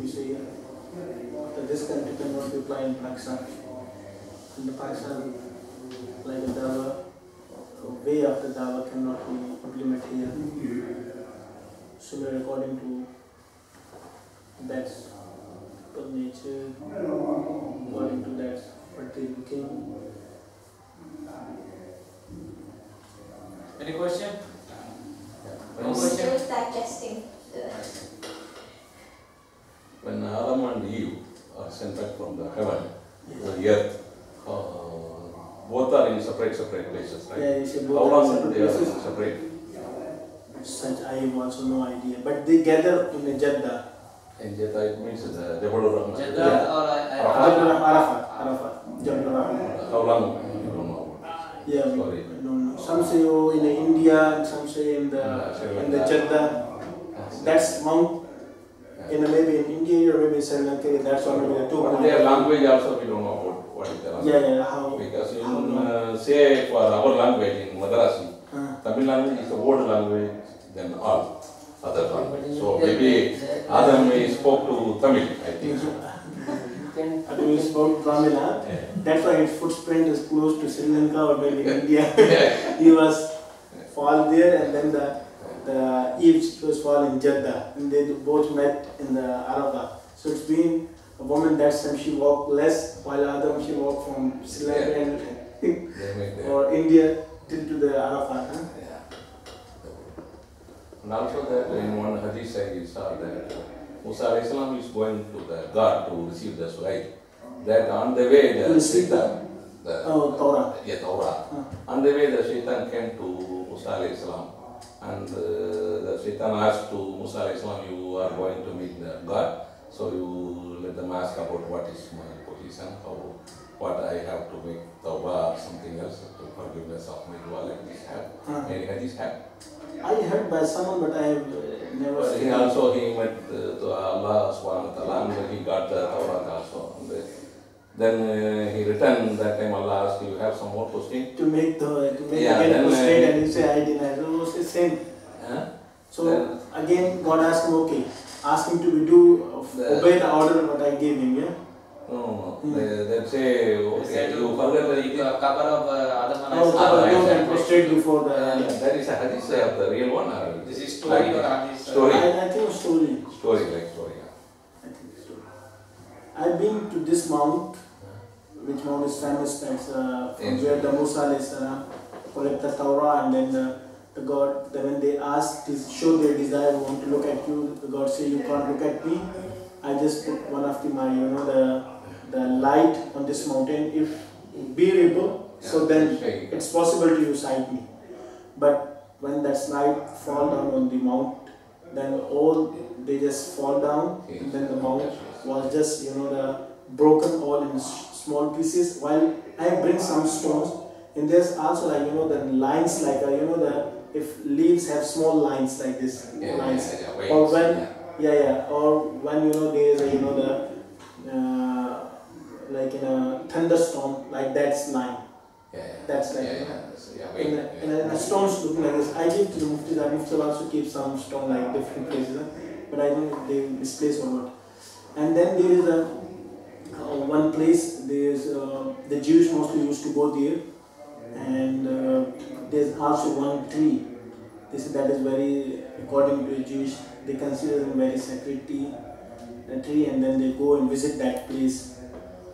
we say that this country cannot be applied in Pakistan. In the Pakistan, like the dawah, way of the dawah cannot be implemented here. So we are according to that nature, according to that what they became. Any question? No question? Start testing. When Adam and Eve are sent back from the heaven to the earth, both are in separate places, right? Yeah, you say How both long are they are places. separate? Such I have also no idea. But they gather in a Jeddah. In Jeddah, it means the Jabal Rahman. Jeddah or Arafat. Jabal Rahman. How long? You don't know. Yeah, Sorry. I don't know. Some say in India, and some say in the Jeddah. That's Mount. Maybe in India or maybe in Sri Lanka. That's already the two. But their language also we don't know about what is their language. Yeah, how? Because in say for our language in Madrasi, Tamil language is the old language than all other languages. So maybe Adam spoke to Tamil, I think so. Adam spoke Tamil, huh? Yeah. That's why his footprint is close to Sri Lanka or maybe India. He was fall there, and then the Eve was fall in Jeddah, and they both met in the Arafah. So it's been a woman that time she walked less, while Adam she walked from Sri Lanka or India till to the Arafah. Huh? And also that in one hadith I saw that Musa alayhi salam is going to the God to receive the Suhaib. That on the way the Shaitan, Torah. Torah. On the way the Shaitan came to Musa alayhi salam, and the Shaitan asked to Musa alayhi salam, you are going to meet the God, so you let them ask about what is my position, what I have to make tawbah or something else to forgiveness of my dua, like this have. Any hadith have? I heard by someone, but I have never But seen. he went to Allah subhanahu wa ta'ala, and he got the Torah also. And then he returned. That time Allah asked, you have some more question? To make Yeah, again then, prostrate, and you say I deny. So it was the same. So Then- again, God asked him, okay, ask him to obey the order what I gave him. Yeah. No. They say, okay, you forget the cover of Adam and Oh, Adam. and prostrate before the. That is a hadith of the real one, or This is story or hadith? Story. I think it's story. Story, like story. I think it's story. I've been to this mount, which mount is famous. That's from where the Musa alayhi salam collect the Torah, and then the God. Then when they ask, to show their desire, want to look at you, the God say, you can't look at me. I just put one of the light on this mountain. If bearable, so then it's possible to you sight me. But when that light fall down on the mount, then they just fall down, and then the mount was just the broken all in small pieces. While I bring some stones, and there's also the lines like if leaves have small lines like this lines, or when or when there is like in a thunderstorm, like that's line. That's like in a stones looking like this. I give to the Mufti. The Mufti also keep some stone like different places, but I don't know if they misplace or not. And then there is one place. There's the Jews mostly used to go there, and there's also one tree. They say that is very, according to the Jewish, they consider them very sacred tree, and then they go and visit that place.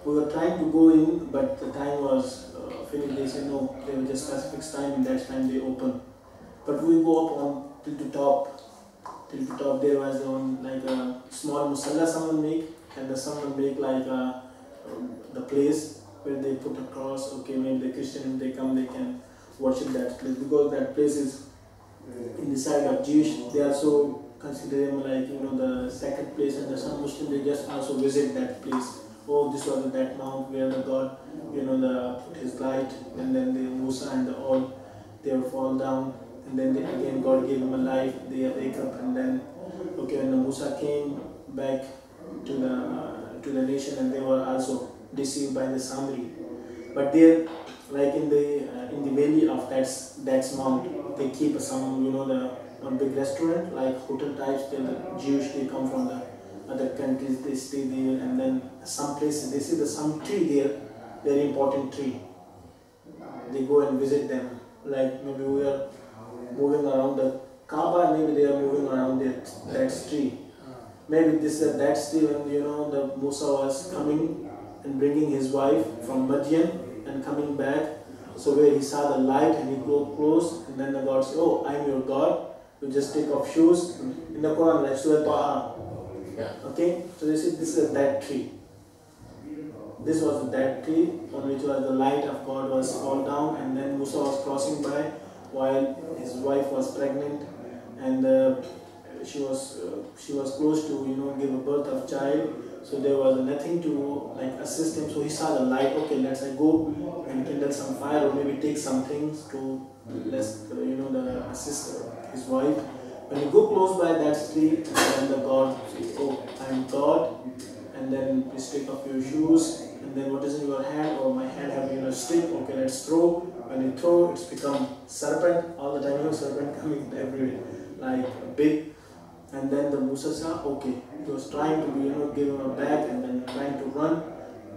We were trying to go in, but the time was finished. They said no, there was just specific time, and that time they open. But we go up on till the top. Till the top there was like a small musalla someone make, and someone make like the place where they put a cross. Okay, maybe the Christian, if they come, they can worship that place, because that place is in the side of Jewish. They also consider them like the sacred place, and some Muslim they just also visit that place. Oh, this was that mount where the God, put his light, and then the Musa and all, they will fall down, and then again God gave them a life. They wake up, and then when the Musa came back to the nation, and they were also deceived by the Samri. But there, like in the valley of that mount, they keep some one big restaurant like hotel types. The Jewish they come from the other countries, they stay there, and then some places, they see there's some tree there, very important tree. They go and visit them. Like maybe we are moving around the Kaaba, maybe they are moving around that tree. Maybe this is that tree when the Musa was coming and bringing his wife from Madian and coming back. So where he saw the light and he go close, and then the God said, "Oh, I am your God. You just take off shoes." In the Quran, like Surah Taha. Okay, so they said this is that tree. This was that tree on which was the light of God was fall down, and then Musa was crossing by while his wife was pregnant, and she was close to give a birth of child. So there was nothing to assist him. So he saw the light. Okay, let's go and kindle some fire, or maybe take some things to assist his wife. When you go close by that tree, then the God says, "Oh, I am God," and then please take off your shoes. And then what is in your hand? "Oh, my hand have a stick." Okay, let's throw. When you throw, it's become serpent. All the time, serpent coming everywhere, like big. And then the Musa said, okay, he was trying to give him a bag and then trying to run.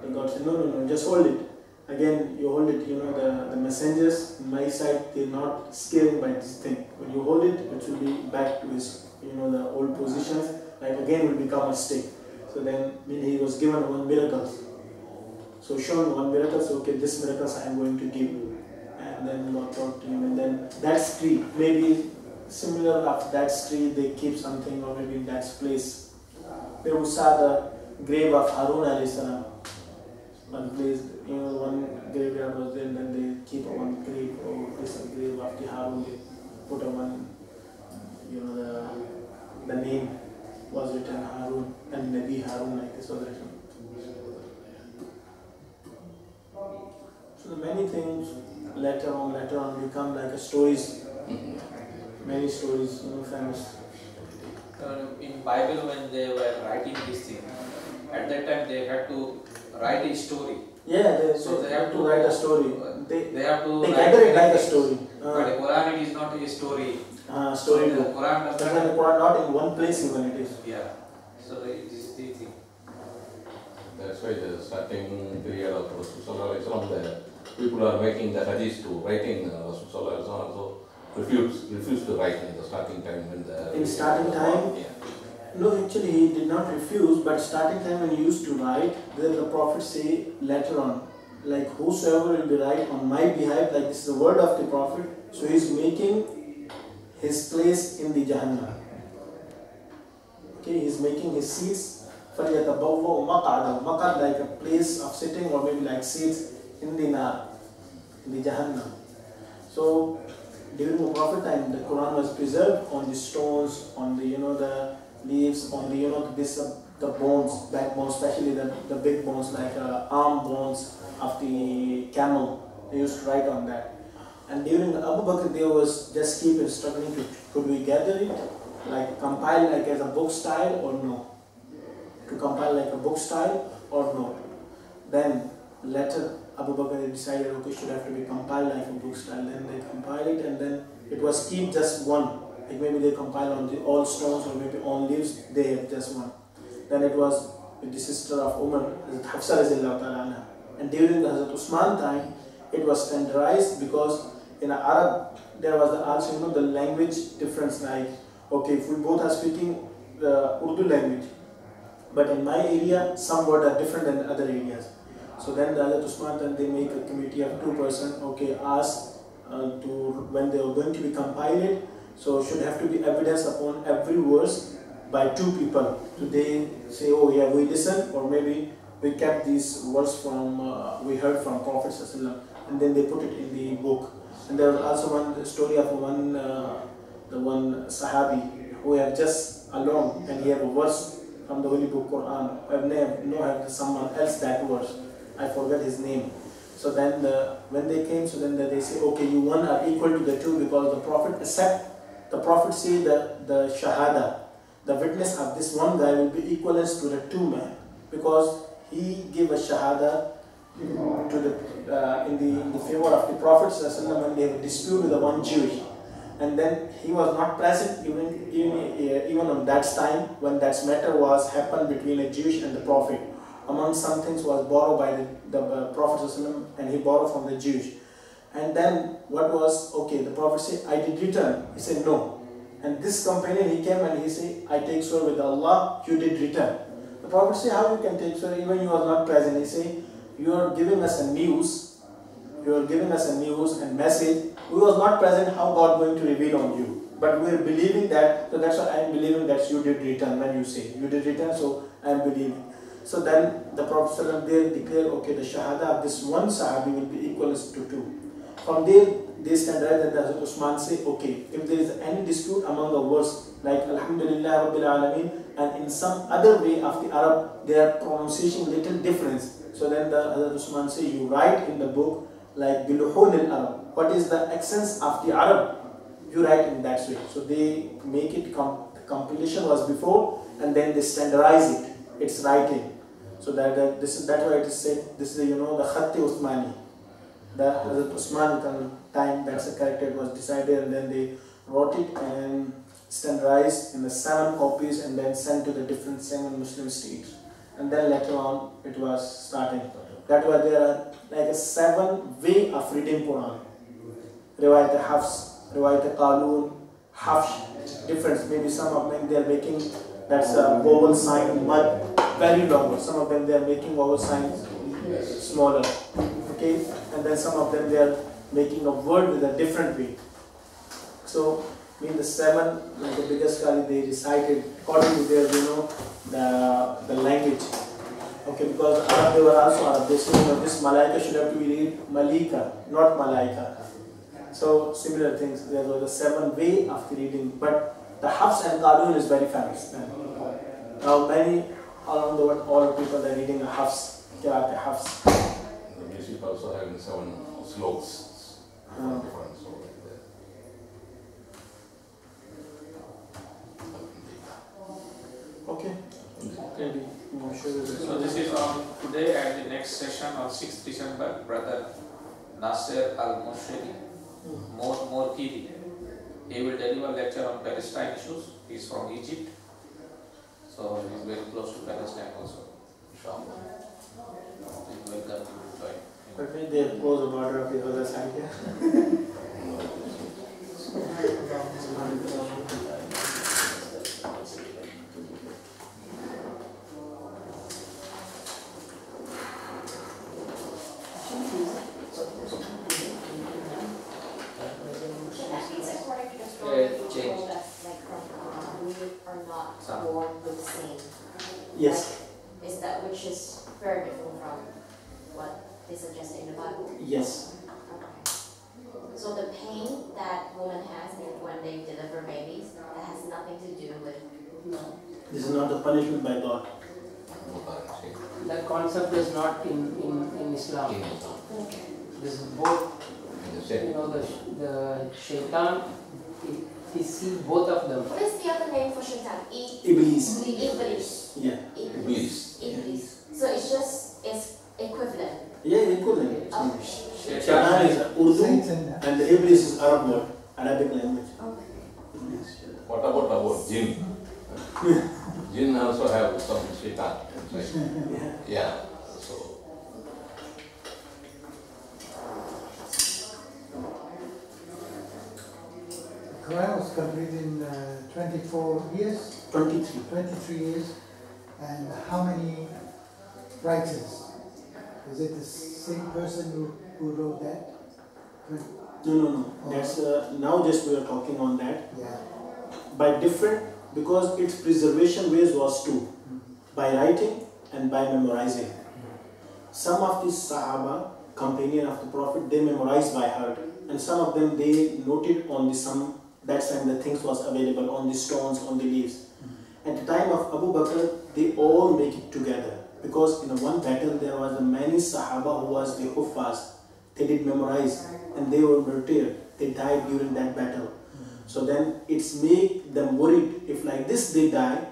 The God said, no, just hold it. Again, you hold it, the messengers on my side, they're not scared by this thing. When you hold it, it will be back to his, the old positions. Again, will become a stick. So then, he was given one miracle. So shown one miracle, so okay, this miracle I am going to give you. And then God talked to him, and then that tree, maybe similar of that tree, they keep something, or maybe in that place. They would saw the grave of Harun alayhi salam. One place, one graveyard was there, and then they keep one grave, or this grave of the Harun, they put a one, the name was written Harun, and Nabi Harun, like this was written. So the many things later on become like a stories. Many stories, famous. In Bible, when they were writing this thing, at that time they had to write a story. Yeah, they have to write a story. They have to they gather it like a story. But the Quran, it is not a story. Story book. The Quran does not. The Quran not in one place even it is. Yeah. So it is the thing. That's why the starting period of Rasulullah, the people are making the hadith to writing Rasulullah also. Refused to write in the starting time when the... In starting time? Yeah. No, actually he did not refuse, but starting time when he used to write, then the Prophet say later on, like whosoever will be right on my behalf, like this is the word of the Prophet, so he is making his place in the Jahannam. Okay, he is making his seats, فَلْيَتَبَوَّأْ مَقْعَدَهُ, maq'ad like a place of sitting, or maybe like seats in the nar, in the Jahannam. So, during the Prophet time, the Quran was preserved on the stones, on the the leaves, on the the bones, backbone, especially the big bones like arm bones of the camel. They used to write on that. And during Abu Bakr, they was just keep struggling to could we gather it, like compile like as a book style or no? To compile like a book style or no? Then later Abu Bakr decided, okay, should have to be compiled like a book style. Then they compiled it, and then it was keep just one. Like maybe they compile on the all stones, or maybe on leaves, they have just one. Then it was with the sister of Umar, Hazrat Hafsa radiallahu ta'ala anha. And during the Hazrat Usman time, it was standardized because in Arab, there was also the language difference, like, okay, if we both are speaking the Urdu language, but in my area, some words are different than other areas. So then the Hazrat Usman, then they make a committee of 2 persons, okay, ask to when they are going to be compiled, so should have to be evidence upon every verse by 2 people. So they say, oh yeah, we listen, or maybe we kept these words from, we heard from Prophet ﷺ, and then they put it in the book. And there was also one story of the one Sahabi who had just alone, and he had a verse from the Holy Book Quran. I have someone else that verse. I forget his name. So then when they came, so then they say, okay, you one are equal to the 2 because the Prophet accept, the Prophet say that the Shahada, the witness of this one guy will be equivalent to the 2 men, because he gave a Shahada to the in the favor of the Prophet when they have a dispute with the one Jewish. and then he was not present even on that time when that matter was happened between a Jewish and the Prophet. Among some things was borrowed by the Prophet ﷺ, and he borrowed from the Jewish. And then what was, okay, the Prophet said, I did return. He said, no. And this companion, he came and he said, I take swear with Allah, you did return. The Prophet said, how you can take swear even you are not present? He said, you are giving us a news. You are giving us a news and message. We was not present, how God going to reveal on you? But we are believing that, so that's why I am believing that you did return. When you say you did return, so I am believing. So then the Prophet ﷺ there declared, okay, the shahada of this one sahabi will be equal to 2. From there, they standardized that Hazrat Usman say, okay, if there is any dispute among the words, like Alhamdulillah Rabbil Alameen, and in some other way of the Arab, their pronunciation little difference. So then the Hazrat Usman say, you write in the book, like Biluhun al-Arab, what is the accents of the Arab? You write in that way. So they make it, the compilation was before, and then they standardize it. It's writing. So that's why it is said, this is, the Khatti Uthmani. The Hazrat Usman time, that's the character, it was decided, and then they wrote it and standardized in the 7 copies and then sent to the different 7 Muslim states. And then later on it was starting. That way there are like a 7 way of reading Quran. Riwayat Hafs, Riwayat Kowloon, Hafs, different. Maybe some of them they are making, that's a vowel sign, mud, very long. Some of them they are making vowel signs smaller. Okay, and then some of them they are making a word with a different way. So, the 7, like the biggest scholar, they recited according to their, the language. Okay, because Arab, they were also Arab. They said, this Malaika should have to be read Malika, not Malaika. So, similar things. There were the 7 way of the reading. But the Hafs and Kowloon is very famous. Now, many around the world, all people are reading the Hafs, Qiraat Hafs. The music also having 7 slopes. Different, so like that. Okay. Maybe. So this is on today and the next session on 6th December, Brother Nasser Al-Mushiri, Morkidi. He will deliver lecture on Palestine issues. He is from Egypt. So he is very close to Palestine also. Inshallah. Welcome to join. But maybe they close the border of the other side here. Yes. Is that which is very different from what they suggest in the Bible? Yes. Okay. So the pain that woman has when they deliver babies, that has nothing to do with. This is not a punishment by God. That concept is not in Islam. Okay. This is both, the shaitan, he sees both of them. What is the other name for shaitan? Iblis. Iblis. Yeah. Iblis. Iblis. So it's equivalent. Yeah, equivalent. Okay. Shaitan is Urdu and the Iblis is Arab word, Arabic language. Okay. What about jinn? Jinn also have some shaitan. Yeah. So. The Quran was completed in 24 years? 23. 23 years. And how many writers? Is it the same person who wrote that? No. That's now just we are talking on that. Yeah. By different, because its preservation ways was 2. By writing and by memorizing. Some of these Sahaba, companion of the Prophet, they memorized by heart. And some of them they noted on the some, that time the things was available on the stones, on the leaves. At the time of Abu Bakr, they all make it together. Because in one battle there was many Sahaba who was the Huffaz. They did memorize and they were martyred. They died during that battle. So then it's make them worried. If like this they die,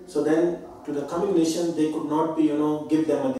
so then to the coming nation they could not be, give them a